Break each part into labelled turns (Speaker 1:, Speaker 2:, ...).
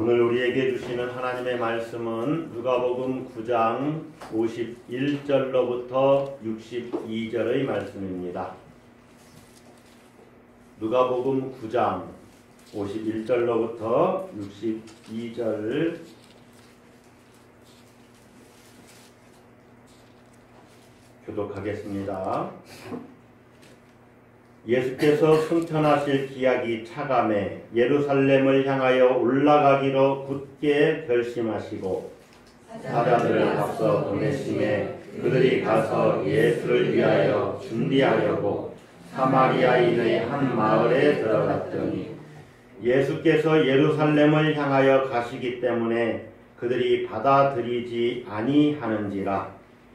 Speaker 1: 오늘 우리에게 주시는 하나님의 말씀은 누가복음 9장 51절로부터 62절의 말씀입니다. 누가복음 9장 51절로부터 62절 교독하겠습니다. 예수께서 승천하실 기약이 차감해 예루살렘을 향하여 올라가기로 굳게 결심하시고 사자들을 앞서 보내심에 그들이 가서 예수를 위하여 준비하려고 사마리아인의 한 마을에 들어갔더니 예수께서 예루살렘을 향하여 가시기 때문에 그들이 받아들이지 아니하는지라.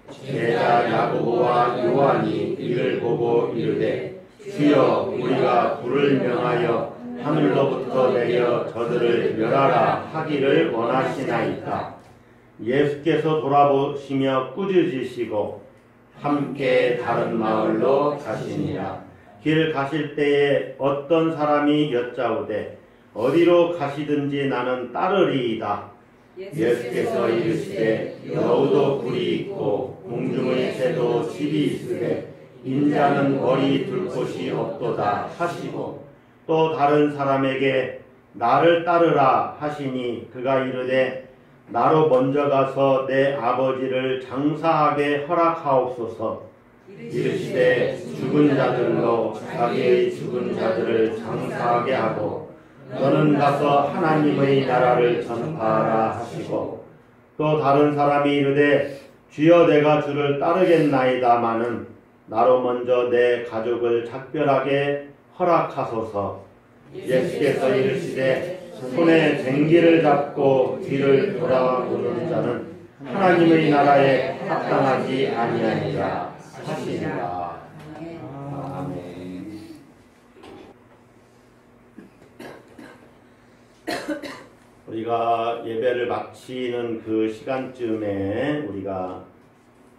Speaker 1: 제자 야고보와 요한이 이를 보고 이르되 주여, 우리가 불을 명하여 하늘로부터 내려 저들을 멸하라 하기를 원하시나이까. 예수께서 돌아보시며 꾸짖으시고 함께 다른 마을로 가시니라. 길 가실 때에 어떤 사람이 여짜오되 어디로 가시든지 나는 따르리이다. 예수께서 이르시되 너우도 굴이 있고 공중의 새도 집이 있으되 인자는 머리 둘 곳이 없도다 하시고 또 다른 사람에게 나를 따르라 하시니 그가 이르되 나로 먼저 가서 내 아버지를 장사하게 허락하옵소서. 이르시되 죽은 자들로 자기의 죽은 자들을 장사하게 하고 너는 가서 하나님의 나라를 전파하라 하시고 또 다른 사람이 이르되 주여, 내가 주를 따르겠나이다마는 나로 먼저 내 가족을 작별하게 허락하소서. 예수께서 이르시되 손에 쟁기를 잡고 뒤를 돌아보는 자는 하나님의 나라에 합당하지 아니하니라 하시니라. 아멘. 우리가 예배를 마치는 그 시간쯤에 우리가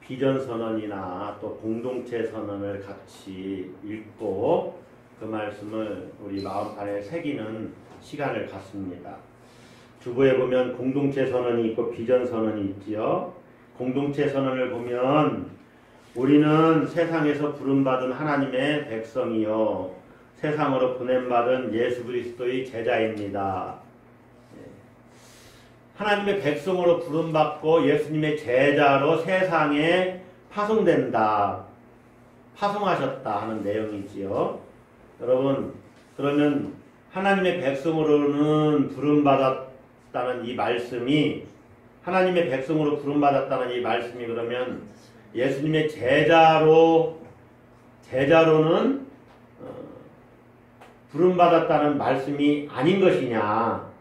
Speaker 1: 비전선언이나 또 공동체 선언을 같이 읽고 그 말씀을 우리 마음판에 새기는 시간을 갖습니다. 주보에 보면 공동체 선언이 있고 비전 선언이 있지요. 공동체 선언을 보면 우리는 세상에서 부름받은 하나님의 백성이요 세상으로 보냄받은 예수 그리스도의 제자입니다. 하나님의 백성으로 부름받고 예수님의 제자로 세상에 파송된다. 파송하셨다 하는 내용이지요. 여러분, 그러면 하나님의 백성으로는 부름받았다는 이 말씀이 하나님의 백성으로 부름받았다는 이 말씀이 그러면 예수님의 제자로는 부름받았다는 말씀이 아닌 것이냐.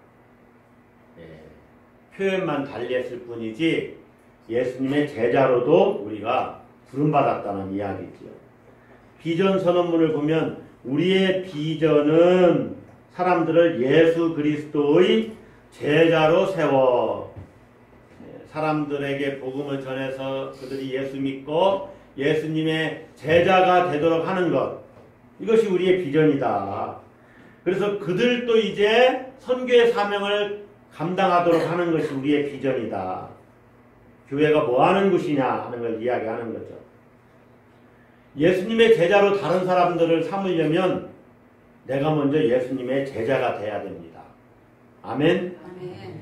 Speaker 1: 표현만 달리했을 뿐이지 예수님의 제자로도 우리가 부름받았다는 이야기죠. 비전 선언문을 보면 우리의 비전은 사람들을 예수 그리스도의 제자로 세워 사람들에게 복음을 전해서 그들이 예수 믿고 예수님의 제자가 되도록 하는 것, 이것이 우리의 비전이다. 그래서 그들도 이제 선교의 사명을 감당하도록 하는 것이 우리의 비전이다. 교회가 뭐 하는 곳이냐 하는 걸 이야기하는 거죠. 예수님의 제자로 다른 사람들을 삼으려면 내가 먼저 예수님의 제자가 돼야 됩니다. 아멘?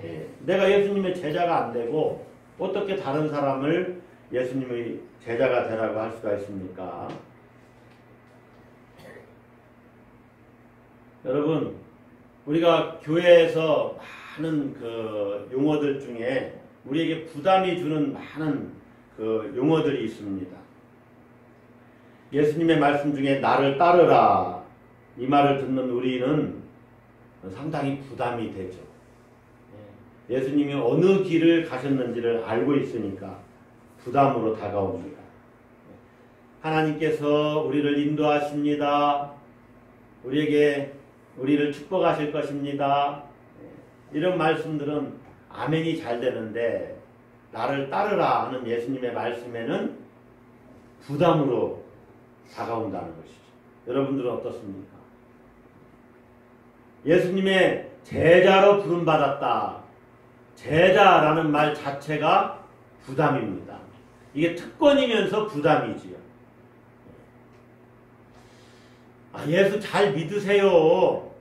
Speaker 1: 네. 내가 예수님의 제자가 안 되고 어떻게 다른 사람을 예수님의 제자가 되라고 할 수가 있습니까? 여러분, 우리가 교회에서 많은 그 용어들 중에 우리에게 부담이 주는 많은 그 용어들이 있습니다. 예수님의 말씀 중에 나를 따르라, 이 말을 듣는 우리는 상당히 부담이 되죠. 예수님이 어느 길을 가셨는지를 알고 있으니까 부담으로 다가옵니다. 하나님께서 우리를 인도하십니다. 우리를 축복하실 것입니다. 이런 말씀들은 아멘이 잘 되는데 나를 따르라 하는 예수님의 말씀에는 부담으로 다가온다는 것이죠. 여러분들은 어떻습니까? 예수님의 제자로 부름받았다. 제자라는 말 자체가 부담입니다. 이게 특권이면서 부담이지요. 예수 잘 믿으세요.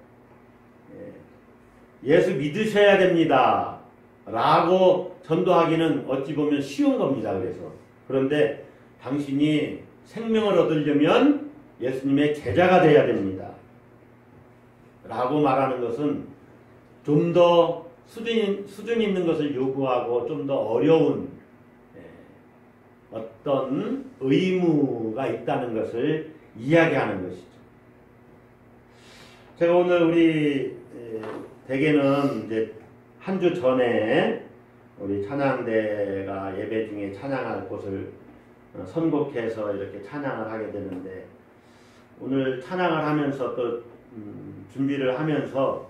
Speaker 1: 예수 믿으셔야 됩니다. 라고 전도하기는 어찌 보면 쉬운 겁니다. 그런데 당신이 생명을 얻으려면 예수님의 제자가 되어야 됩니다. 라고 말하는 것은 좀 더 수준 있는 것을 요구하고 좀 더 어려운 어떤 의무가 있다는 것을 이야기하는 것이죠. 제가 오늘 우리 대개는 이제 한 주 전에 우리 찬양대가 예배 중에 찬양할 곳을 선곡해서 이렇게 찬양을 하게 되는데 오늘 찬양을 하면서 또 준비를 하면서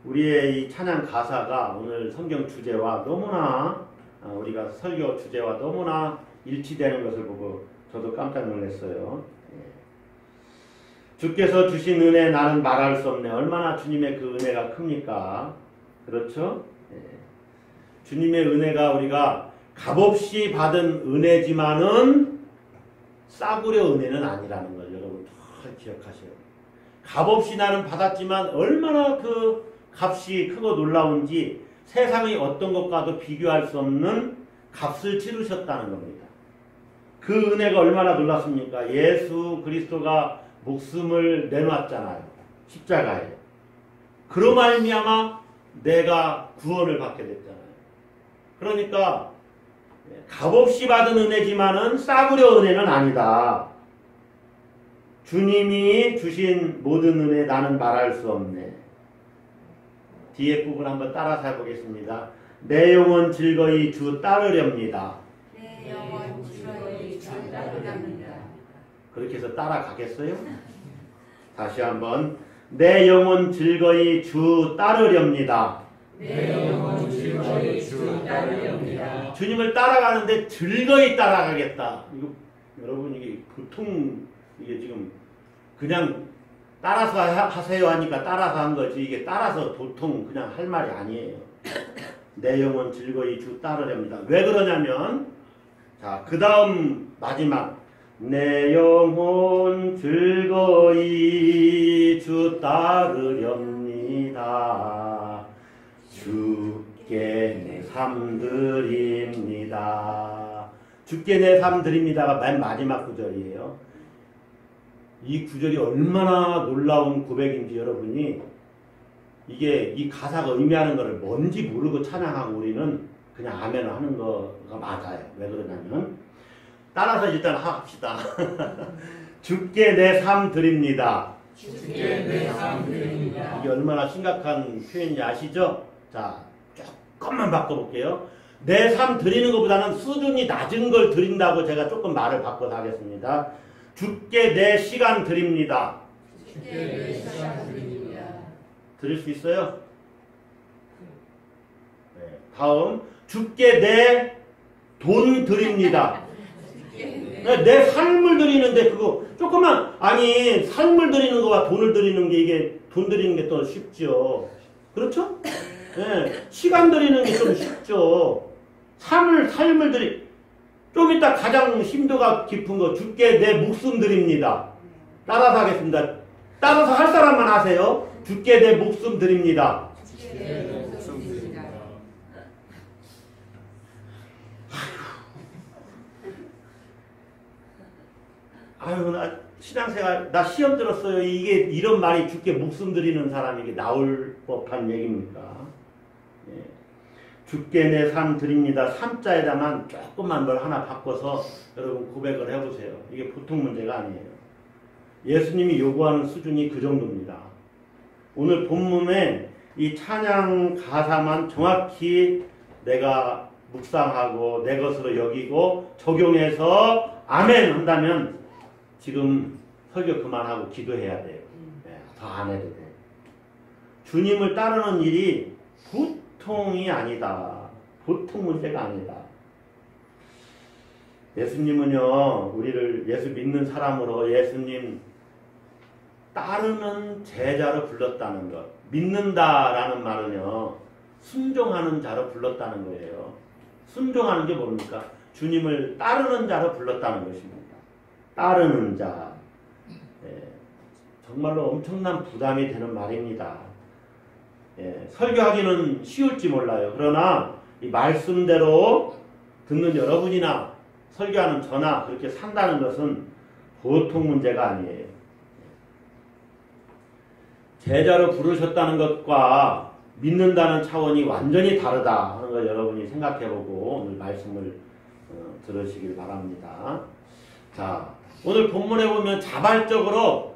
Speaker 1: 우리의 이 찬양 가사가 오늘 성경 주제와 너무나 우리가 설교 주제와 너무나 일치되는 것을 보고 저도 깜짝 놀랐어요. 주께서 주신 은혜 나는 말할 수 없네. 얼마나 주님의 그 은혜가 큽니까? 그렇죠? 주님의 은혜가 우리가 값없이 받은 은혜지만은 싸구려 은혜는 아니라는 걸 여러분 잘 기억하셔야 돼요. 값없이 나는 받았지만 얼마나 그 값이 크고 놀라운지 세상의 어떤 것과도 비교할 수 없는 값을 치르셨다는 겁니다. 그 은혜가 얼마나 놀랐습니까? 예수 그리스도가 목숨을 내놨잖아요. 십자가에. 그로 말미암아 내가 구원을 받게 됐잖아요. 그러니까 값없이 받은 은혜지만은 싸구려 은혜는 아니다. 주님이 주신 모든 은혜 나는 말할 수 없네. 뒤에 부분 한번 따라서 해보겠습니다. 내 영혼 즐거이 주 따르렵니다.
Speaker 2: 내 영혼 즐거이 주 따르렵니다.
Speaker 1: 그렇게 해서 따라가겠어요? 다시 한번 내 영혼 즐거이 주 따르렵니다.
Speaker 2: 내 영혼 즐거이 주 따르렵니다.
Speaker 1: 주님을 따라가는데 즐거이 따라가겠다. 이거 여러분 이게 보통 이게 지금 그냥 따라서 하세요 하니까 따라서 한 거지 이게 따라서 보통 그냥 할 말이 아니에요. 내 영혼 즐거이 주 따르렵니다. 왜 그러냐면 자, 그 다음 마지막 내 영혼 즐거이 주 따르렵니다. 주께 내 삶 드립니다. 주께 내 삶 드립니다가 맨 마지막 구절이에요. 이 구절이 얼마나 놀라운 고백인지 여러분이 이게 이 가사가 의미하는 것을 뭔지 모르고 찬양하고 우리는 그냥 아멘을 하는 거가 맞아요. 왜 그러냐면 따라서 일단 합시다. 주께 내 삶 드립니다.
Speaker 2: 주께 내 삶 드립니다.
Speaker 1: 이게 얼마나 심각한 표현인지 아시죠? 자, 조금만 바꿔볼게요. 내 삶 드리는 것보다는 수준이 낮은 걸 드린다고 제가 조금 말을 바꿔서 하겠습니다. 주께 내 시간 드립니다.
Speaker 2: 주께 내 시간 드립니다.
Speaker 1: 드릴 수 있어요? 네. 다음 주께 내 돈 드립니다. 내 삶을 드리는데 그거 조금만 아니 삶을 드리는 거와 돈을 드리는 게 이게 돈 드리는 게 더 쉽죠. 그렇죠? 네. 시간 드리는 게 좀 쉽죠. 삶을 드리 좀 이따 가장 심도가 깊은 거 주께 내 목숨 드립니다. 따라서 하겠습니다. 따라서 할 사람만 하세요. 주께 내 목숨 드립니다.
Speaker 2: 주께 내 목숨 드립니다.
Speaker 1: 아유 나 신앙생활 나 시험 들었어요. 이게 이런 말이 주께 목숨 드리는 사람에게 나올 법한 얘기입니까? 예. 주께 내 삶 드립니다. 3자에다만 조금만 뭘 하나 바꿔서 여러분 고백을 해보세요. 이게 보통 문제가 아니에요. 예수님이 요구하는 수준이 그 정도입니다. 오늘 본문에 이 찬양 가사만 정확히 내가 묵상하고 내 것으로 여기고 적용해서 아멘 한다면 지금 설교 그만하고 기도해야 돼요. 네, 더 안 해도 돼요. 주님을 따르는 일이 보통이 아니다. 보통 문제가 아니다. 예수님은요, 우리를 예수 믿는 사람으로 예수님 따르는 제자로 불렀다는 것. 믿는다라는 말은요, 순종하는 자로 불렀다는 거예요. 순종하는 게 뭡니까? 주님을 따르는 자로 불렀다는 것입니다. 따르는 자. 정말로 엄청난 부담이 되는 말입니다. 설교하기는 쉬울지 몰라요. 그러나 이 말씀대로 듣는 여러분이나 설교하는 저나 그렇게 산다는 것은 보통 문제가 아니에요. 제자로 부르셨다는 것과 믿는다는 차원이 완전히 다르다 하는 걸 여러분이 생각해보고 오늘 말씀을 들으시길 바랍니다. 자, 오늘 본문에 보면 자발적으로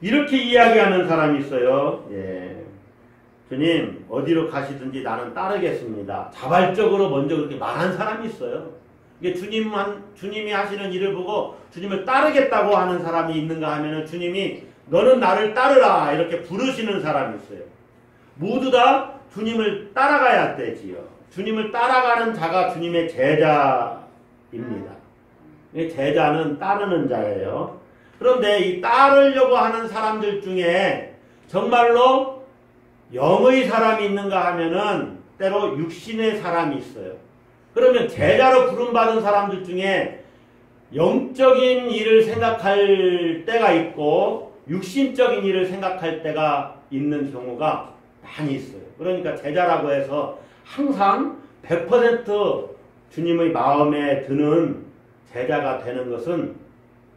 Speaker 1: 이렇게 이야기하는 사람이 있어요. 주님 어디로 가시든지 나는 따르겠습니다. 자발적으로 먼저 그렇게 말한 사람이 있어요. 이게 주님이 하시는 일을 보고 주님을 따르겠다고 하는 사람이 있는가 하면은 주님이 너는 나를 따르라 이렇게 부르시는 사람이 있어요. 모두 다 주님을 따라가야 되지요. 주님을 따라가는 자가 주님의 제자입니다. 제자는 따르는 자예요. 그런데 이 따르려고 하는 사람들 중에 정말로 영의 사람이 있는가 하면은 때로 육신의 사람이 있어요. 그러면 제자로 부름받은 사람들 중에 영적인 일을 생각할 때가 있고 육신적인 일을 생각할 때가 있는 경우가 많이 있어요. 그러니까 제자라고 해서 항상 100% 주님의 마음에 드는 제자가 되는 것은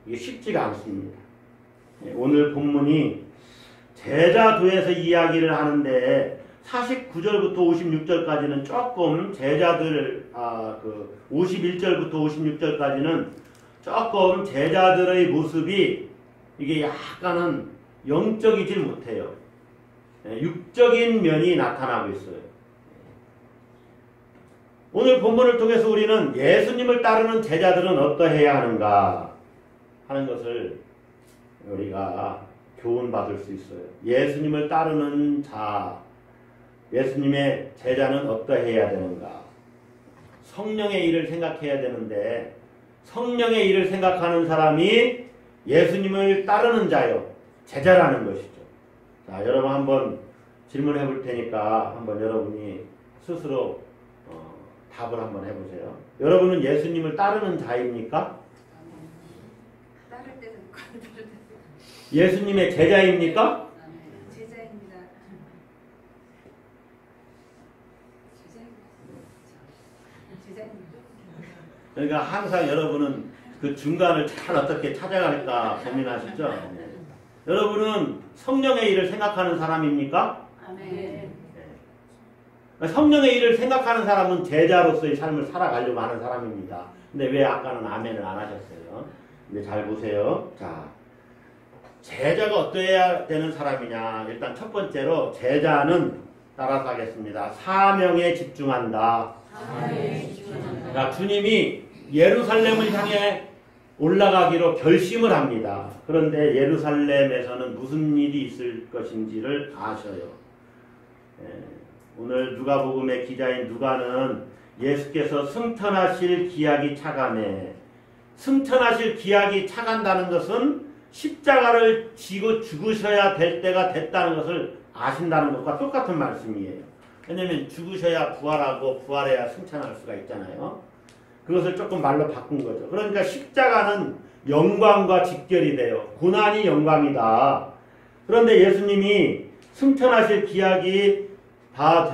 Speaker 1: 이게 쉽지가 않습니다. 오늘 본문이 제자도에서 이야기를 하는데 49절부터 56절까지는 조금 제자들 51절부터 56절까지는 조금 제자들의 모습이 이게 약간은 영적이질 못해요. 육적인 면이 나타나고 있어요. 오늘 본문을 통해서 우리는 예수님을 따르는 제자들은 어떠해야 하는가 하는 것을 우리가 교훈받을 수 있어요. 예수님을 따르는 자, 예수님의 제자는 어떠해야 되는가? 성령의 일을 생각해야 되는데 성령의 일을 생각하는 사람이 예수님을 따르는 자요, 제자라는 것이죠. 자, 여러분 한번 질문해 볼 테니까 한번 여러분이 스스로 답을 한번 해보세요. 여러분은 예수님을 따르는 자입니까?
Speaker 2: 따를 때도 있고 안 따를 때도 있고.
Speaker 1: 예수님의 제자입니까?
Speaker 2: 제자입니다. 제자입니다.
Speaker 1: 그러니까 항상 여러분은 그 중간을 잘 어떻게 찾아갈까 고민하시죠? 여러분은 성령의 일을 생각하는 사람입니까?
Speaker 2: 아멘.
Speaker 1: 성령의 일을 생각하는 사람은 제자로서의 삶을 살아가려고 하는 사람입니다. 근데 왜 아까는 아멘을 안 하셨어요? 근데 잘 보세요. 자, 제자가 어떠해야 되는 사람이냐? 일단 첫 번째로 제자는 따라서 하겠습니다. 사명에 집중한다. 그러니까 주님이 예루살렘을 향해 올라가기로 결심을 합니다. 그런데 예루살렘에서는 무슨 일이 있을 것인지를 아셔요. 오늘 누가복음의 기자인 누가는 예수께서 승천하실 기약이 차가네. 승천하실 기약이 차간다는 것은 십자가를 지고 죽으셔야 될 때가 됐다는 것을 아신다는 것과 똑같은 말씀이에요. 왜냐하면 죽으셔야 부활하고 부활해야 승천할 수가 있잖아요. 그것을 조금 말로 바꾼 거죠. 그러니까 십자가는 영광과 직결이 돼요. 고난이 영광이다. 그런데 예수님이 승천하실 기약이 다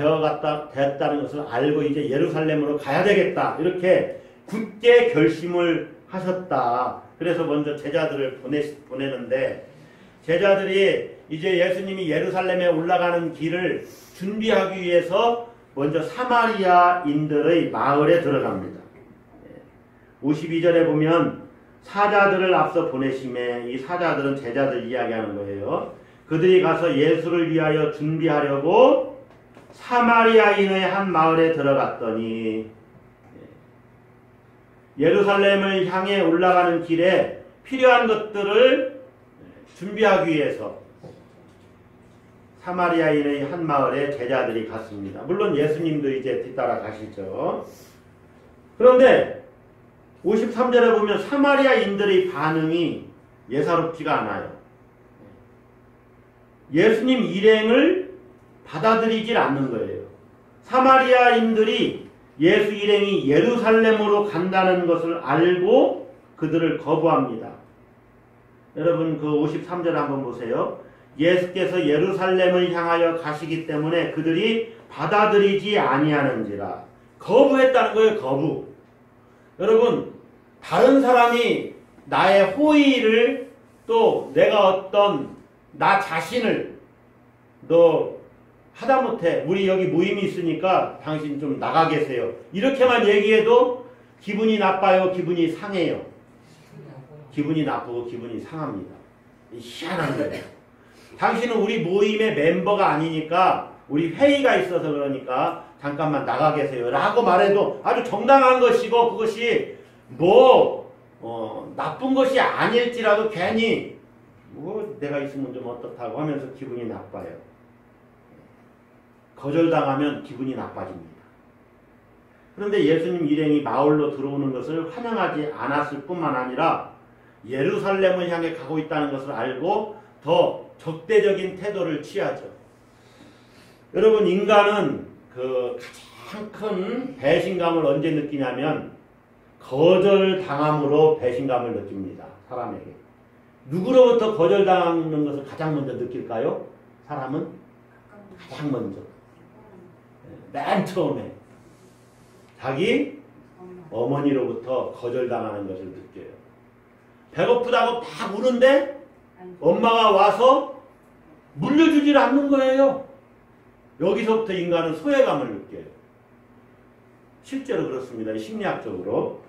Speaker 1: 됐다는 것을 알고 이제 예루살렘으로 가야 되겠다. 이렇게 굳게 결심을 하셨다. 그래서 먼저 제자들을 보내는데 제자들이 이제 예수님이 예루살렘에 올라가는 길을 준비하기 위해서 먼저 사마리아인들의 마을에 들어갑니다. 52절에 보면 사자들을 앞서 보내심에 이 사자들은 제자들 이야기하는 거예요. 그들이 가서 예수를 위하여 준비하려고 사마리아인의 한 마을에 들어갔더니 예루살렘을 향해 올라가는 길에 필요한 것들을 준비하기 위해서 사마리아인의 한 마을에 제자들이 갔습니다. 물론 예수님도 이제 뒤따라 가시죠. 그런데 53절에 보면 사마리아인들의 반응이 예사롭지가 않아요. 예수님 일행을 받아들이질 않는 거예요. 사마리아인들이 예수 일행이 예루살렘으로 간다는 것을 알고 그들을 거부합니다. 여러분 그 53절 한번 보세요. 예수께서 예루살렘을 향하여 가시기 때문에 그들이 받아들이지 아니하는지라. 거부했다는 거예요. 거부. 여러분 다른 사람이 나의 호의를 또 내가 어떤 나 자신을 너 하다못해 우리 여기 모임이 있으니까 당신 좀 나가 계세요. 이렇게만 얘기해도 기분이 나빠요. 기분이 상해요. 기분이 나쁘고 기분이 상합니다. 희한한 거예요. 당신은 우리 모임의 멤버가 아니니까 우리 회의가 있어서 그러니까 잠깐만 나가 계세요 라고 말해도 아주 정당한 것이고 그것이 나쁜 것이 아닐지라도 괜히 내가 있으면 좀 어떻다고 하면서 기분이 나빠요. 거절당하면 기분이 나빠집니다. 그런데 예수님 일행이 마을로 들어오는 것을 환영하지 않았을 뿐만 아니라 예루살렘을 향해 가고 있다는 것을 알고 더 적대적인 태도를 취하죠. 여러분 인간은 그 가장 큰 배신감을 언제 느끼냐면 거절당함으로 배신감을 느낍니다. 사람에게. 누구로부터 거절당하는 것을 가장 먼저 느낄까요? 사람은 가장 먼저. 맨 처음에 자기 어머니로부터 거절당하는 것을 느껴요. 배고프다고 막 우는데 엄마가 와서 물려주질 않는 거예요. 여기서부터 인간은 소외감을 느껴요. 실제로 그렇습니다. 심리학적으로.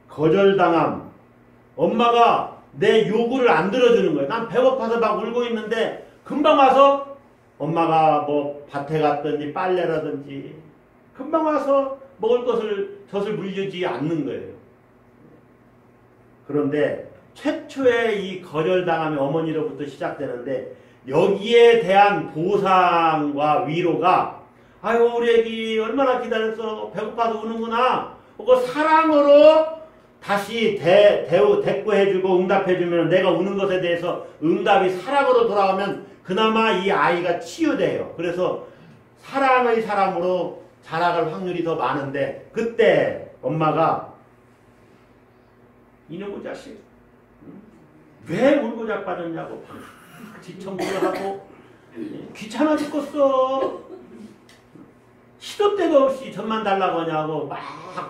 Speaker 1: 거절당함. 엄마가 내 요구를 안 들어주는 거예요. 난 배고파서 막 울고 있는데 금방 와서 엄마가 뭐 밭에 갔든지 빨래라든지 금방 와서 먹을 젖을 물려주지 않는 거예요. 그런데 최초의 이 거절당함이 어머니로부터 시작되는데 여기에 대한 보상과 위로가 아유 우리 애기 얼마나 기다렸어 배고파서 우는구나 그거 사랑으로 다시 대꾸해주고 응답해주면 내가 우는 것에 대해서 응답이 사랑으로 돌아오면 그나마 이 아이가 치유돼요. 그래서 사랑의 사람으로 자라갈 확률이 더 많은데 그때 엄마가 이놈의 자식 왜 울고 자빠졌냐고 지청구를 하고 귀찮아 죽겠어 시도 때도 없이 젖만 달라고 하냐고 막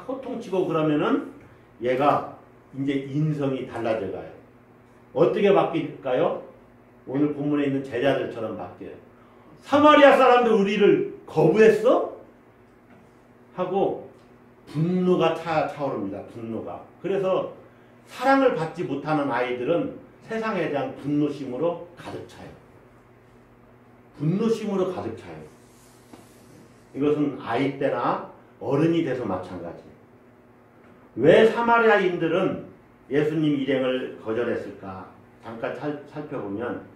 Speaker 1: 호통치고 그러면은 얘가 이제 인성이 달라져 가요. 어떻게 바뀔까요? 오늘 본문에 있는 제자들처럼 바뀌어요. 사마리아 사람들 우리를 거부했어? 하고 분노가 차오릅니다. 분노가. 그래서 사랑을 받지 못하는 아이들은 세상에 대한 분노심으로 가득 차요. 분노심으로 가득 차요. 이것은 아이 때나 어른이 돼서 마찬가지예요. 왜 사마리아인들은 예수님 일행을 거절했을까? 잠깐 살펴보면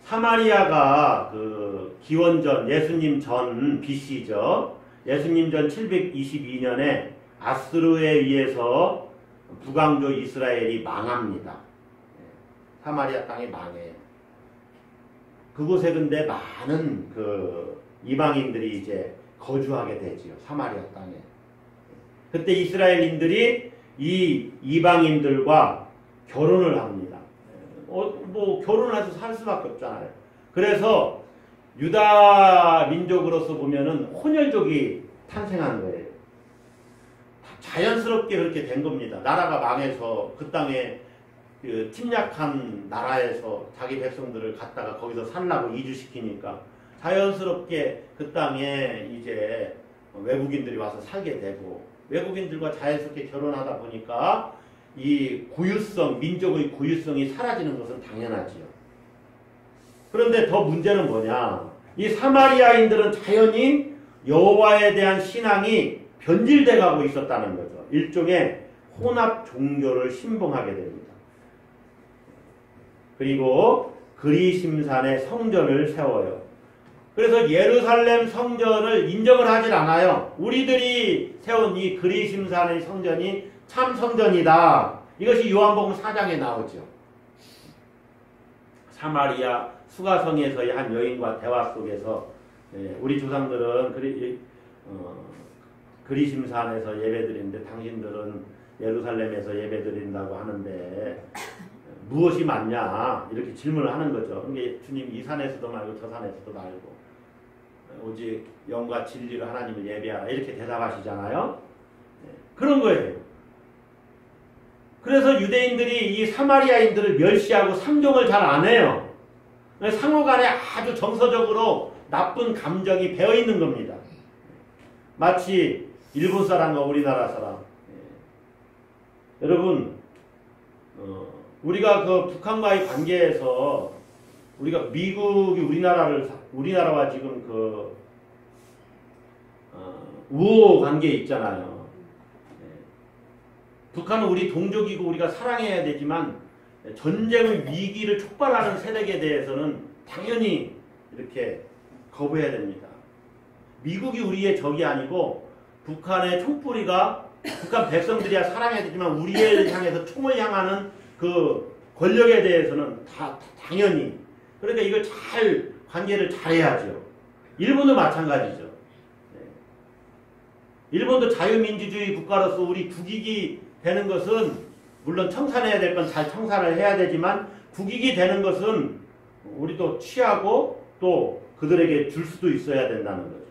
Speaker 1: 사마리아가 그 기원전 예수님 전 BC죠. 예수님 전 722년에 아수르에 의해서 북왕조 이스라엘이 망합니다. 사마리아 땅이 망해요. 그곳에 근데 많은 그 이방인들이 이제 거주하게 되지요. 사마리아 땅에. 그때 이스라엘인들이 이 이방인들과 결혼을 합니다. 뭐 결혼을 해서 살 수밖에 없잖아요. 그래서 유다 민족으로서 보면은 혼혈족이 탄생한 거예요. 자연스럽게 그렇게 된 겁니다. 나라가 망해서 그 땅에 그 침략한 나라에서 자기 백성들을 갖다가 거기서 살라고 이주시키니까 자연스럽게 그 땅에 이제 외국인들이 와서 살게 되고 외국인들과 자연스럽게 결혼하다 보니까 이 고유성, 민족의 고유성이 사라지는 것은 당연하지요. 그런데 더 문제는 뭐냐? 이 사마리아인들은 자연히 여호와에 대한 신앙이 변질돼 가고 있었다는 거죠. 일종의 혼합 종교를 신봉하게 됩니다. 그리고 그리심산에 성전을 세워요. 그래서 예루살렘 성전을 인정을 하질 않아요. 우리들이 세운 이 그리심산의 성전이 참 성전이다. 이것이 요한복음 4장에 나오죠. 사마리아 수가성에서의 한 여인과 대화 속에서 우리 조상들은 그리심산에서 예배드리는데 당신들은 예루살렘에서 예배드린다고 하는데 무엇이 맞냐 이렇게 질문을 하는 거죠. 이게 주님 이 산에서도 말고 저 산에서도 말고 오직 영과 진리로 하나님을 예배하라 이렇게 대답하시잖아요. 그런 거예요. 그래서 유대인들이 이 사마리아인들을 멸시하고 상종을 잘 안 해요. 상호간에 아주 정서적으로 나쁜 감정이 배어 있는 겁니다. 마치 일본 사람과 우리나라 사람. 여러분, 우리가 그 북한과의 관계에서 우리가 미국이 우리나라와 지금 우호 관계에 있잖아요. 북한은 우리 동족이고 우리가 사랑해야 되지만 전쟁의 위기를 촉발하는 세력에 대해서는 당연히 이렇게 거부해야 됩니다. 미국이 우리의 적이 아니고 북한의 총뿌리가 북한 백성들이야 사랑해야 되지만 우리를 향해서 총을 향하는 그 권력에 대해서는 다 당연히 그러니까 이걸 관계를 잘해야죠. 일본도 마찬가지죠. 일본도 자유민주주의 국가로서 우리 국익이 되는 것은 물론 청산해야 될 건 잘 청산을 해야 되지만 국익이 되는 것은 우리도 취하고 또 그들에게 줄 수도 있어야 된다는 거죠.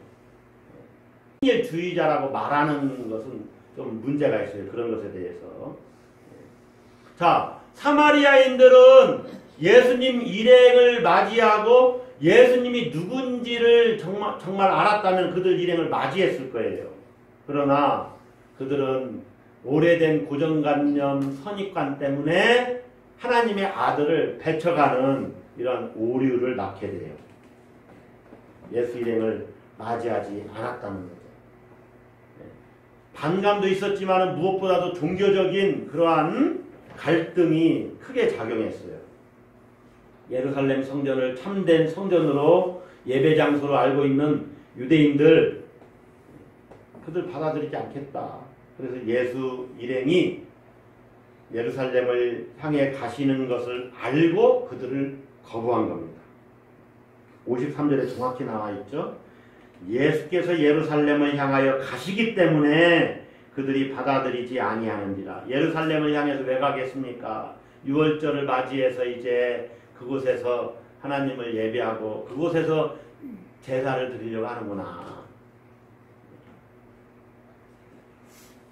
Speaker 1: 신일주의자라고 말하는 것은 좀 문제가 있어요. 그런 것에 대해서. 자, 사마리아인들은 예수님 일행을 맞이하고 예수님이 누군지를 정말 알았다면 그들 일행을 맞이했을 거예요. 그러나 그들은 오래된 고정관념, 선입관 때문에 하나님의 아들을 배척하는 이런 오류를 낳게 돼요. 예수 일행을 맞이하지 않았다는 거죠. 반감도 있었지만 무엇보다도 종교적인 그러한 갈등이 크게 작용했어요. 예루살렘 성전을 참된 성전으로 예배 장소로 알고 있는 유대인들 그들 받아들이지 않겠다. 그래서 예수 일행이 예루살렘을 향해 가시는 것을 알고 그들을 거부한 겁니다. 53절에 정확히 나와 있죠. 예수께서 예루살렘을 향하여 가시기 때문에 그들이 받아들이지 아니하는지라. 예루살렘을 향해서 왜 가겠습니까? 유월절을 맞이해서 이제 그곳에서 하나님을 예배하고 그곳에서 제사를 드리려고 하는구나.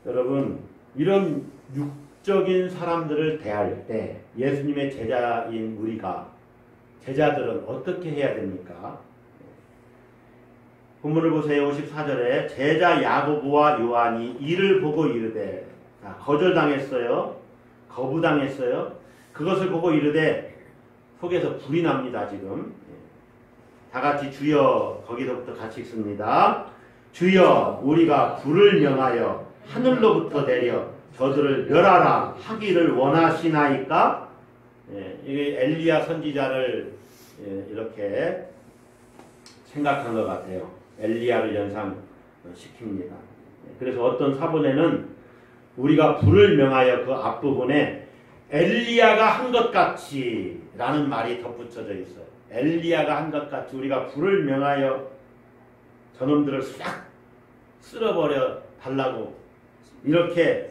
Speaker 1: 여러분, 이런 육적인 사람들을 대할 때 예수님의 제자인 우리가 제자들은 어떻게 해야 됩니까? 본문을 보세요. 54절에 제자 야고보와 요한이 이를 보고 이르되 거절당했어요. 거부당했어요. 그것을 보고 이르되 속에서 불이 납니다. 지금 다 같이 주여 거기서부터 같이 읽습니다. 주여 우리가 불을 명하여 하늘로부터 내려 저들을 멸하라 하기를 원하시나이까? 이게 엘리야 선지자를 이렇게 생각한 것 같아요. 엘리야를 연상시킵니다. 그래서 어떤 사본에는 우리가 불을 명하여 그 앞부분에 엘리야가 한 것 같이 라는 말이 덧붙여져 있어요. 엘리야가 한 것 같이 우리가 불을 명하여 저놈들을 싹 쓸어버려 달라고 이렇게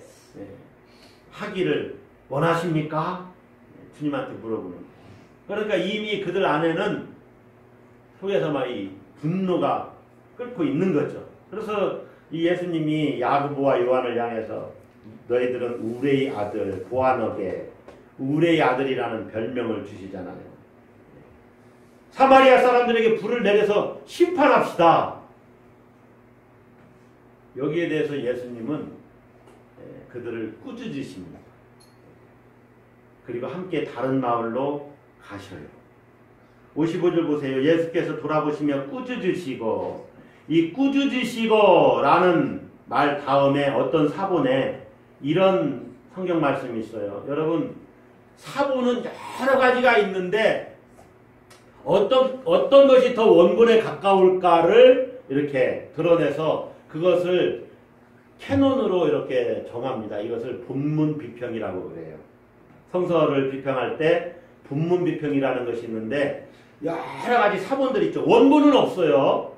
Speaker 1: 하기를 원하십니까? 주님한테 물어보는 거예요. 그러니까 이미 그들 안에는 속에서 막 이 분노가 끓고 있는 거죠. 그래서 이 예수님이 야고보와 요한을 향해서 너희들은 우레의 아들 보아너게 우레의 아들이라는 별명을 주시잖아요. 사마리아 사람들에게 불을 내려서 심판합시다. 여기에 대해서 예수님은 그들을 꾸짖으십니다. 그리고 함께 다른 마을로 가셔요. 55절 보세요. 예수께서 돌아보시며 꾸짖으시고 이 꾸짖으시고 라는 말 다음에 어떤 사본에 이런 성경 말씀이 있어요. 여러분 사본은 여러 가지가 있는데 어떤 것이 더 원본에 가까울까를 이렇게 드러내서 그것을 캐논으로 이렇게 정합니다. 이것을 본문 비평이라고 그래요. 성서를 비평할 때 본문 비평이라는 것이 있는데 여러 가지 사본들이 있죠. 원본은 없어요.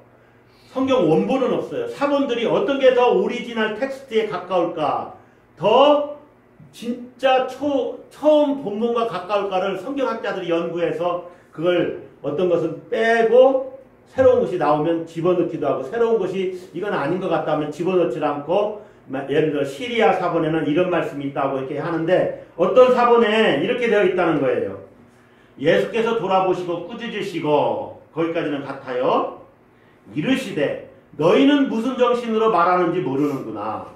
Speaker 1: 성경 원본은 없어요. 사본들이 어떤 게 더 오리지널 텍스트에 가까울까? 더 진짜 처음 본문과 가까울까를 성경학자들이 연구해서 그걸 어떤 것은 빼고 새로운 것이 나오면 집어넣기도 하고 새로운 것이 이건 아닌 것 같다 하면 집어넣지 않고 예를 들어 시리아 사본에는 이런 말씀이 있다고 이렇게 하는데 어떤 사본에 이렇게 되어 있다는 거예요. 예수께서 돌아보시고 꾸짖으시고 거기까지는 같아요. 이르시되 너희는 무슨 정신으로 말하는지 모르는구나.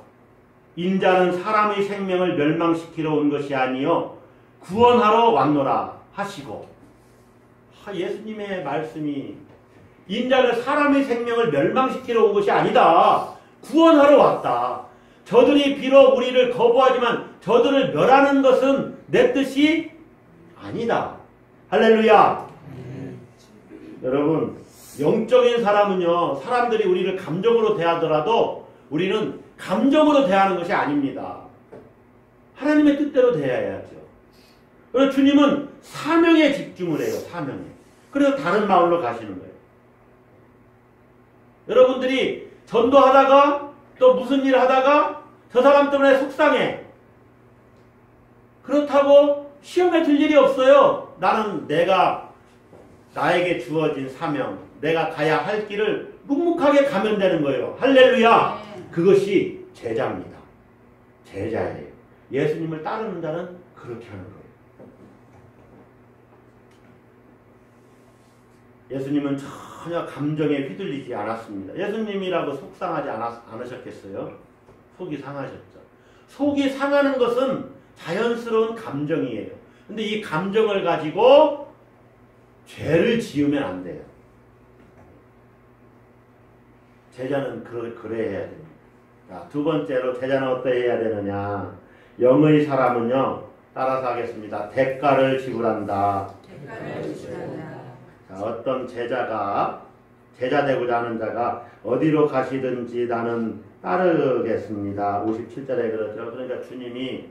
Speaker 1: 인자는 사람의 생명을 멸망시키러 온 것이 아니요 구원하러 왔노라 하시고. 예수님의 말씀이 인자는 사람의 생명을 멸망시키러 온 것이 아니다. 구원하러 왔다. 저들이 비록 우리를 거부하지만 저들을 멸하는 것은 내 뜻이 아니다. 할렐루야. 여러분, 영적인 사람은요, 사람들이 우리를 감정으로 대하더라도 우리는 감정으로 대하는 것이 아닙니다. 하나님의 뜻대로 대해야죠. 그래서 주님은 사명에 집중을 해요. 사명에. 그래서 다른 마을로 가시는 거예요. 여러분들이 전도하다가 또 무슨 일을 하다가 저 사람 때문에 속상해. 그렇다고 시험에 들 일이 없어요. 나는 나에게 주어진 사명, 내가 가야 할 길을 묵묵하게 가면 되는 거예요. 할렐루야. 그것이 제자입니다. 제자예요. 예수님을 따르는 자는 그렇게 하는 거예요. 예수님은 전혀 감정에 휘둘리지 않았습니다. 예수님이라고 속상하지 않으셨겠어요? 속이 상하셨죠. 속이 상하는 것은 자연스러운 감정이에요. 근데 이 감정을 가지고 죄를 지으면 안 돼요. 제자는 그래야 됩니다. 자, 두 번째로 제자는 어떠해야 되느냐. 영의 사람은요, 따라서 하겠습니다. 대가를 지불한다. 자, 어떤 제자가, 제자 되고자 하는 자가 어디로 가시든지 나는 따르겠습니다. 57절에 그러죠. 그러니까 주님이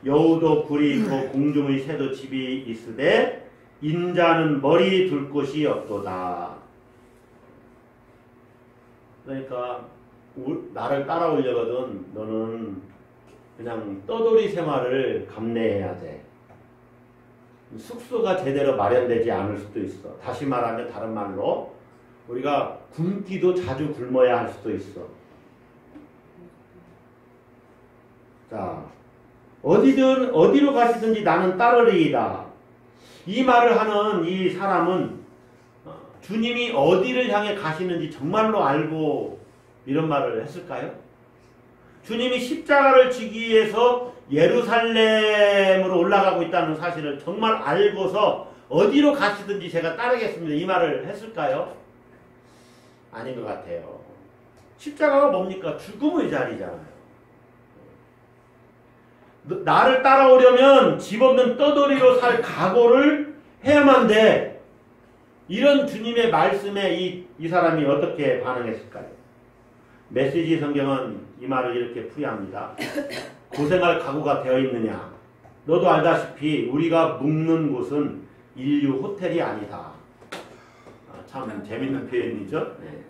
Speaker 1: 여우도 굴이 있고 공중의 새도 집이 있으되 인자는 머리 둘 곳이 없도다. 그러니까 나를 따라오려거든 너는 그냥 떠돌이 생활을 감내해야 돼. 숙소가 제대로 마련되지 않을 수도 있어. 다시 말하면 다른 말로 우리가 굶기도 자주 굶어야 할 수도 있어. 자, 어디로 가시든지 나는 따르리이다. 이 말을 하는 이 사람은 주님이 어디를 향해 가시는지 정말로 알고 이런 말을 했을까요? 주님이 십자가를 지기 위해서 예루살렘으로 올라가고 있다는 사실을 정말 알고서 어디로 가시든지 제가 따르겠습니다. 이 말을 했을까요? 아닌 것 같아요. 십자가가 뭡니까? 죽음의 자리잖아요. 나를 따라오려면 집 없는 떠돌이로 살 각오를 해야만 돼. 이런 주님의 말씀에 이 사람이 어떻게 반응했을까요? 메시지 성경은 이 말을 이렇게 풀이합니다. 고생할 각오가 되어 있느냐? 너도 알다시피 우리가 묵는 곳은 인류 호텔이 아니다. 참 재밌는 표현이죠. 네.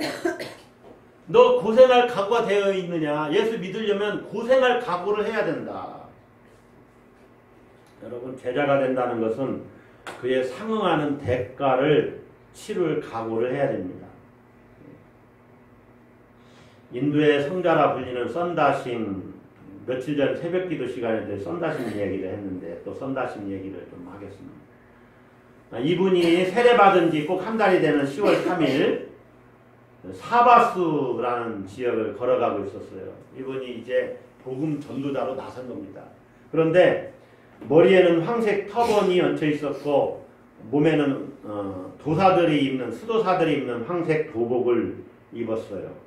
Speaker 1: 너 고생할 각오가 되어 있느냐? 예수 믿으려면 고생할 각오를 해야 된다. 여러분, 제자가 된다는 것은 그에 상응하는 대가를 치를 각오를 해야 됩니다. 인도의 성자라 불리는 썬다심, 며칠 전 새벽기도 시간에 썬다심 얘기를 했는데 또 썬다심 얘기를 좀 하겠습니다. 이분이 세례받은 지 꼭 한 달이 되는 10월 3일 사바수라는 지역을 걸어가고 있었어요. 이분이 이제 복음 전도자로 나선 겁니다. 그런데 머리에는 황색 터번이 얹혀 있었고 몸에는 수도사들이 입는 황색 도복을 입었어요.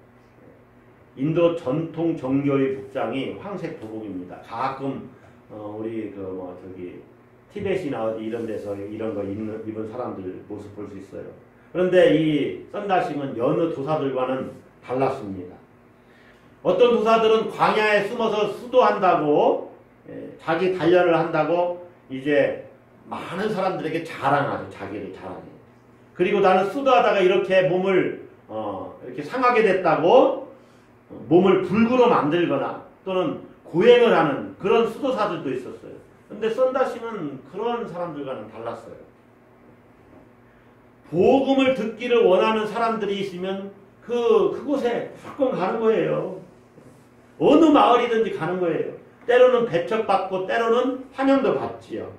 Speaker 1: 인도 전통 정교의 복장이 황색 도복입니다. 가끔 우리 티벳이나 어디 이런 데서 이런 거 입은 사람들 모습 볼 수 있어요. 그런데 이 썬다심은 여느 도사들과는 달랐습니다. 어떤 도사들은 광야에 숨어서 수도한다고 자기 단련을 한다고 이제 많은 사람들에게 자랑하죠. 자기를 자랑해요. 그리고 나는 수도하다가 이렇게 몸을 이렇게 상하게 됐다고 몸을 불구로 만들거나 또는 고행을 하는 그런 수도사들도 있었어요. 근데 썬다싱은 그런 사람들과는 달랐어요. 복음을 듣기를 원하는 사람들이 있으면 그곳에 무조건 가는 거예요. 어느 마을이든지 가는 거예요. 때로는 배척받고 때로는 환영도 받지요.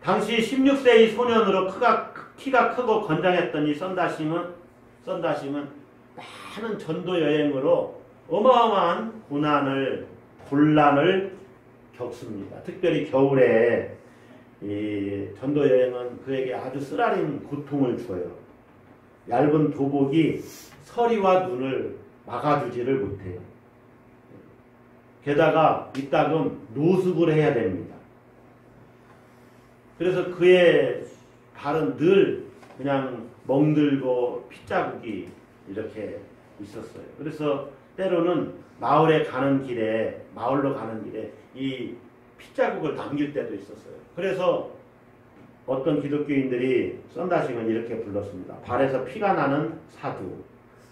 Speaker 1: 당시 16세의 소년으로 키가 크고 건장했던 이 썬다싱은 많은 전도 여행으로 어마어마한 곤란을 겪습니다. 특별히 겨울에 이 전도 여행은 그에게 아주 쓰라린 고통을 줘요. 얇은 도복이 서리와 눈을 막아주지를 못해요. 게다가 이따금 노숙을 해야 됩니다. 그래서 그의 발은 늘 그냥 멍들고 핏자국이 이렇게 있었어요. 그래서 때로는 마을로 가는 길에 이 핏자국을 남길 때도 있었어요. 그래서 어떤 기독교인들이 썬다싱은 이렇게 불렀습니다. 발에서 피가 나는 사두.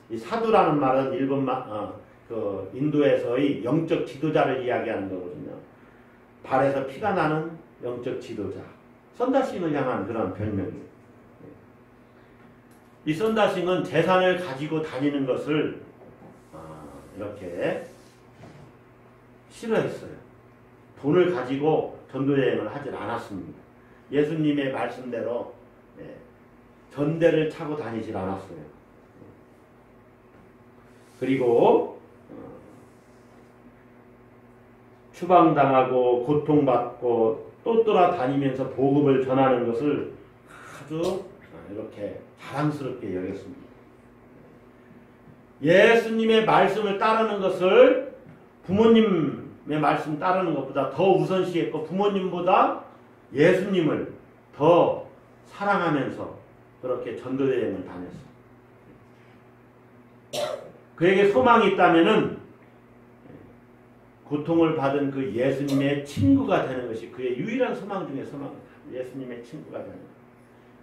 Speaker 1: 이 사두라는 말은 인도에서의 영적 지도자를 이야기하는 거거든요. 발에서 피가 나는 영적 지도자. 썬다싱을 향한 그런 별명이에요. 이 썬다싱은 재산을 가지고 다니는 것을 이렇게 싫어했어요. 돈을 가지고 전도여행을 하질 않았습니다. 예수님의 말씀대로 전대를 차고 다니질 않았어요. 그리고 추방당하고 고통받고 또 돌아다니면서 복음을 전하는 것을 아주 이렇게 자랑스럽게 여겼습니다. 예수님의 말씀을 따르는 것을 부모님의 말씀 따르는 것보다 더 우선시했고 부모님보다 예수님을 더 사랑하면서 그렇게 전도여행을 다녔어요. 그에게 소망이 있다면은 고통을 받은 그 예수님의 친구가 되는 것이 그의 유일한 소망 중에 소망입니다. 예수님의 친구가 되는 것.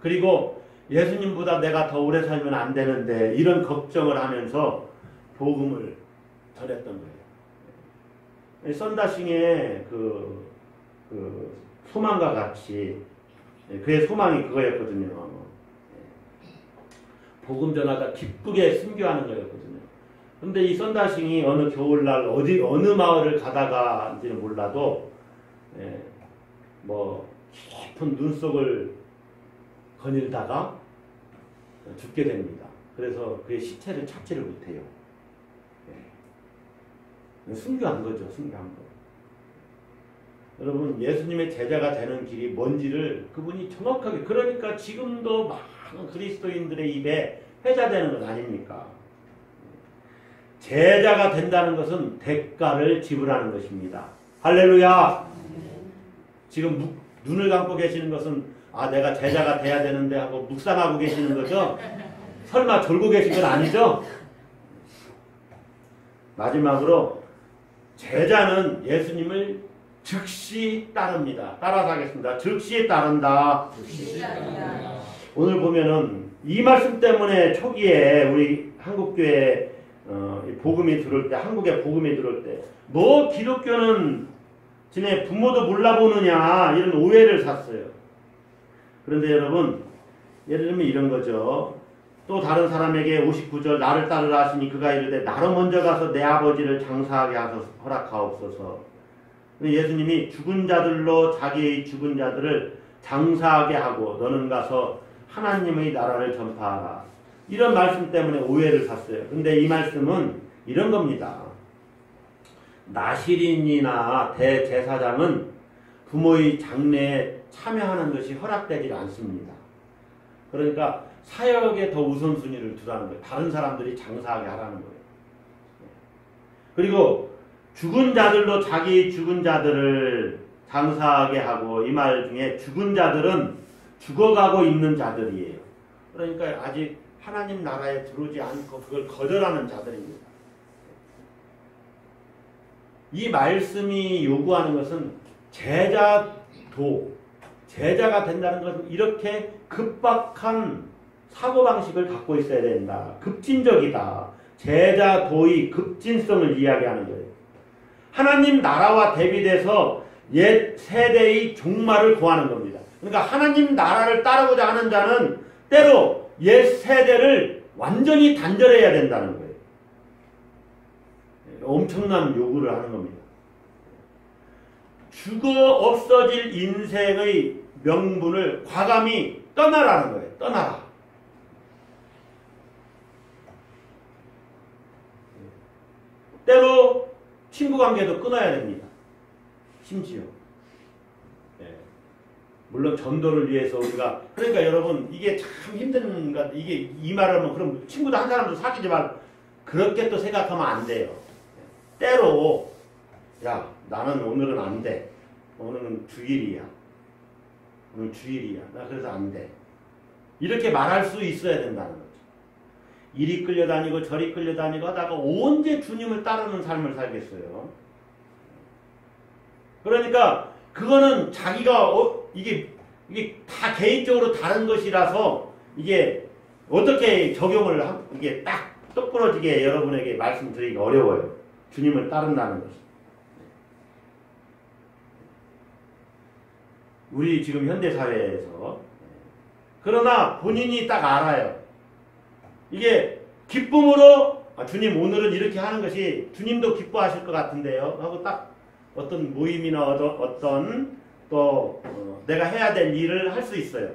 Speaker 1: 그리고 예수님보다 내가 더 오래 살면 안 되는데 이런 걱정을 하면서 복음을 전했던 거예요. 썬다싱의 그 소망과 같이 그의 소망이 그거였거든요. 복음 전하다 기쁘게 순교하는 거였거든요. 근데 이 썬다싱이 어느 겨울날 어느 마을을 가다가인지는 몰라도 깊은 눈 속을 거닐다가 죽게 됩니다. 그래서 그의 시체를 찾지를 못해요. 순교한 거죠. 순교한 거. 여러분 예수님의 제자가 되는 길이 뭔지를 그분이 정확하게 그러니까 지금도 많은 그리스도인들의 입에 회자되는 것 아닙니까? 제자가 된다는 것은 대가를 지불하는 것입니다. 할렐루야. 지금 눈을 감고 계시는 것은 내가 제자가 돼야 되는데 하고 묵상하고 계시는 거죠? 설마 졸고 계신 건 아니죠? 마지막으로 제자는 예수님을 즉시 따릅니다. 따라서 하겠습니다. 즉시 따른다. 오늘 보면은 이 말씀 때문에 초기에 우리 한국교회 복음이 들어올 때, 한국에 복음이 들어올 때, 뭐 기독교는 지네 부모도 몰라보느냐 이런 오해를 샀어요. 그런데 여러분 예를 들면 이런 거죠. 또 다른 사람에게 59절 나를 따르라 하시니 그가 이르되 나로 먼저 가서 내 아버지를 장사하게 하소서 허락하옵소서. 예수님이 죽은 자들로 자기의 죽은 자들을 장사하게 하고 너는 가서 하나님의 나라를 전파하라. 이런 말씀 때문에 오해를 샀어요. 근데 이 말씀은 이런 겁니다. 나시린이나 대제사장은 부모의 장례에 참여하는 것이 허락되지 않습니다. 그러니까 사역에 더 우선순위를 두라는 거예요. 다른 사람들이 장사하게 하라는 거예요. 그리고 죽은 자들로 자기 죽은 자들을 장사하게 하고 이 말 중에 죽은 자들은 죽어가고 있는 자들이에요. 그러니까 아직 하나님 나라에 들어오지 않고 그걸 거절하는 자들입니다. 제자가 된다는 것은 이렇게 급박한 사고방식을 갖고 있어야 된다. 급진적이다. 제자 도의 급진성을 이야기하는 거예요. 하나님 나라와 대비돼서 옛 세대의 종말을 구하는 겁니다. 그러니까 하나님 나라를 따르고자 하는 자는 때로 옛 세대를 완전히 단절해야 된다는 거예요. 엄청난 요구를 하는 겁니다. 죽어 없어질 인생의 명분을 과감히 떠나라는 거예요. 떠나라. 때로 친구 관계도 끊어야 됩니다. 심지어. 물론 전도를 위해서 우리가 그러니까 여러분 이게 참 힘든 것 이게 이 말하면 그럼 친구도 한 사람도 사귀지 말고 그렇게 또 생각하면 안 돼요. 때로 야 나는 오늘은 안 돼. 오늘은 주일이야. 오늘 주일이야. 나 그래서 안 돼. 이렇게 말할 수 있어야 된다는 거죠. 이리 끌려다니고 저리 끌려다니고 하다가 언제 주님을 따르는 삶을 살겠어요. 그러니까 그거는 자기가 이게 다 개인적으로 다른 것이라서 이게 어떻게 적용을 이게 딱 똑부러지게 여러분에게 말씀드리기 어려워요. 주님을 따른다는 것이. 우리 지금 현대사회에서 그러나 본인이 딱 알아요. 이게 기쁨으로 주님 오늘은 이렇게 하는 것이 주님도 기뻐하실 것 같은데요 하고 딱 어떤 모임이나 어떤 또 내가 해야 될 일을 할 수 있어요.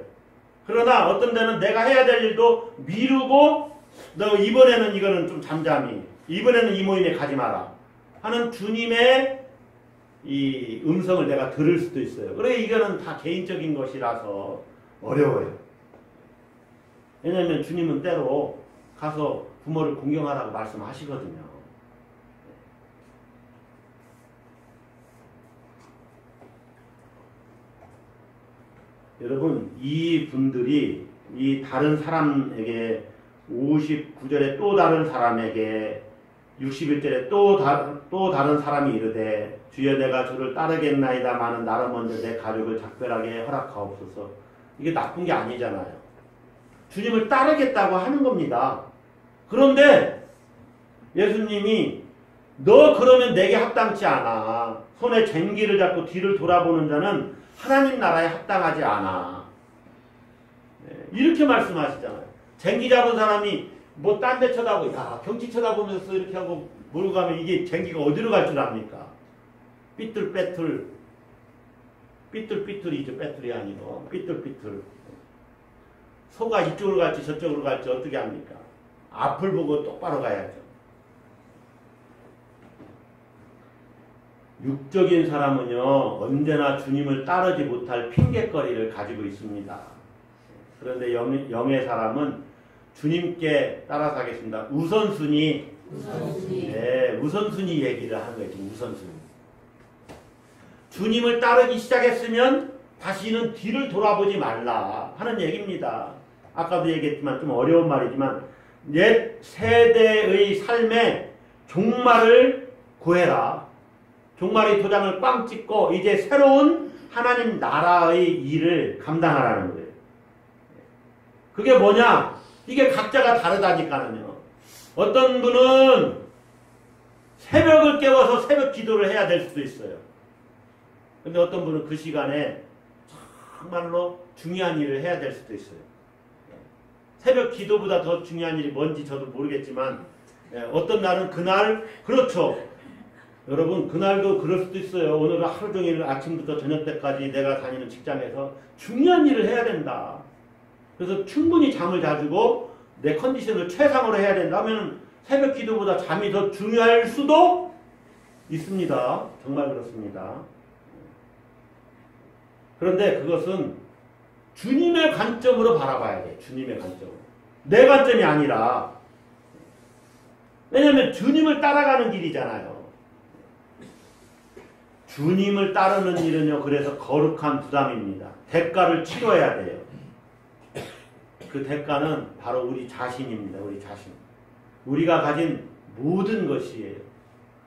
Speaker 1: 그러나 어떤 데는 내가 해야 될 일도 미루고 너 이번에는 이거는 좀 잠잠히 이번에는 이 모임에 가지 마라 하는 주님의 이 음성을 내가 들을 수도 있어요. 그래 이거는 다 개인적인 것이라서 어려워요. 왜냐하면 주님은 때로 가서 부모를 공경하라고 말씀하시거든요. 여러분 이 분들이 이 다른 사람에게 59절에 또 다른 사람에게 61절에 또 다른 사람이 이르되 주여 내가 주를 따르겠나이다마는 나로 먼저 내 가족을 작별하게 허락하옵소서. 이게 나쁜 게 아니잖아요. 주님을 따르겠다고 하는 겁니다. 그런데 예수님이 너 그러면 내게 합당치 않아. 손에 쟁기를 잡고 뒤를 돌아보는 자는 하나님 나라에 합당하지 않아. 이렇게 말씀하시잖아요. 쟁기 잡은 사람이 뭐 딴 데 쳐다보고 야 경치 쳐다보면서 이렇게 하고 몰고 가면 이게 쟁기가 어디로 갈 줄 압니까? 삐뚤빼뚤 삐뚤삐뚤이죠. 빼뚤이 아니고 삐뚤삐뚤. 소가 이쪽으로 갈지 저쪽으로 갈지 어떻게 합니까? 앞을 보고 똑바로 가야죠. 육적인 사람은요 언제나 주님을 따르지 못할 핑곗거리를 가지고 있습니다. 그런데 영의 사람은 주님께 따라서 하겠습니다. 우선순위. 네, 우선순위 얘기를 하는 거예요. 우선순위. 주님을 따르기 시작했으면 다시는 뒤를 돌아보지 말라 하는 얘기입니다. 아까도 얘기했지만 좀 어려운 말이지만 옛 세대의 삶의 종말을 구해라. 종말의 도장을 꽝 찍고 이제 새로운 하나님 나라의 일을 감당하라는 거예요. 그게 뭐냐? 이게 각자가 다르다니까는요. 어떤 분은 새벽을 깨워서 새벽 기도를 해야 될 수도 있어요. 근데 어떤 분은 그 시간에 정말로 중요한 일을 해야 될 수도 있어요. 새벽 기도보다 더 중요한 일이 뭔지 저도 모르겠지만 어떤 날은 그날 그렇죠. 여러분 그날도 그럴 수도 있어요. 오늘은 하루 종일 아침부터 저녁 때까지 내가 다니는 직장에서 중요한 일을 해야 된다. 그래서 충분히 잠을 자주고 내 컨디션을 최상으로 해야 된다면 새벽 기도보다 잠이 더 중요할 수도 있습니다. 정말 그렇습니다. 그런데 그것은 주님의 관점으로 바라봐야 돼. 주님의 관점으로. 내 관점이 아니라. 왜냐하면 주님을 따라가는 길이잖아요. 주님을 따르는 일은요. 그래서 거룩한 부담입니다. 대가를 치러야 돼요. 그 대가는 바로 우리 자신입니다. 우리 자신. 우리가 가진 모든 것이에요.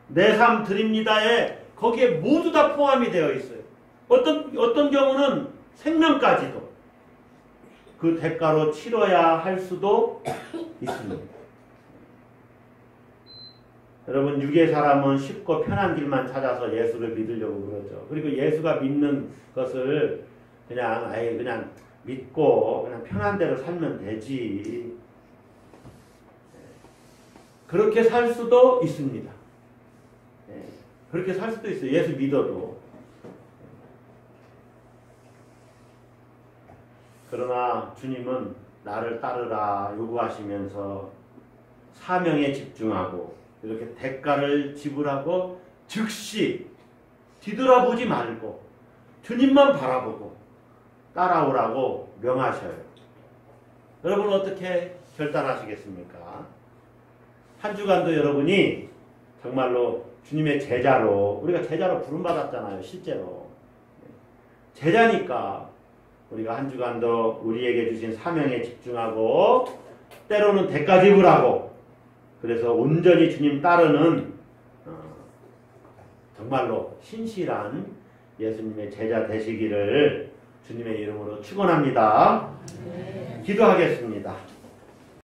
Speaker 1: 내 삶 드립니다에 거기에 모두 다 포함이 되어 있어요. 어떤 경우는 생명까지도 그 대가로 치러야 할 수도 있습니다. 여러분, 육의 사람은 쉽고 편한 길만 찾아서 예수를 믿으려고 그러죠. 그리고 예수가 믿는 것을 그냥 믿고 그냥 편한 대로 살면 되지. 그렇게 살 수도 있습니다. 그렇게 살 수도 있어요. 예수 믿어도. 그러나 주님은 나를 따르라 요구하시면서 사명에 집중하고 이렇게 대가를 지불하고 즉시 뒤돌아보지 말고 주님만 바라보고 따라오라고 명하셔요. 여러분 어떻게 결단하시겠습니까? 한 주간도 여러분이 정말로 주님의 제자로, 우리가 제자로 부름받았잖아요. 실제로 제자니까 우리가 한 주간도 우리에게 주신 사명에 집중하고 때로는 대가 지불하고 그래서 온전히 주님 따르는 정말로 신실한 예수님의 제자 되시기를 주님의 이름으로 축원합니다. 기도하겠습니다.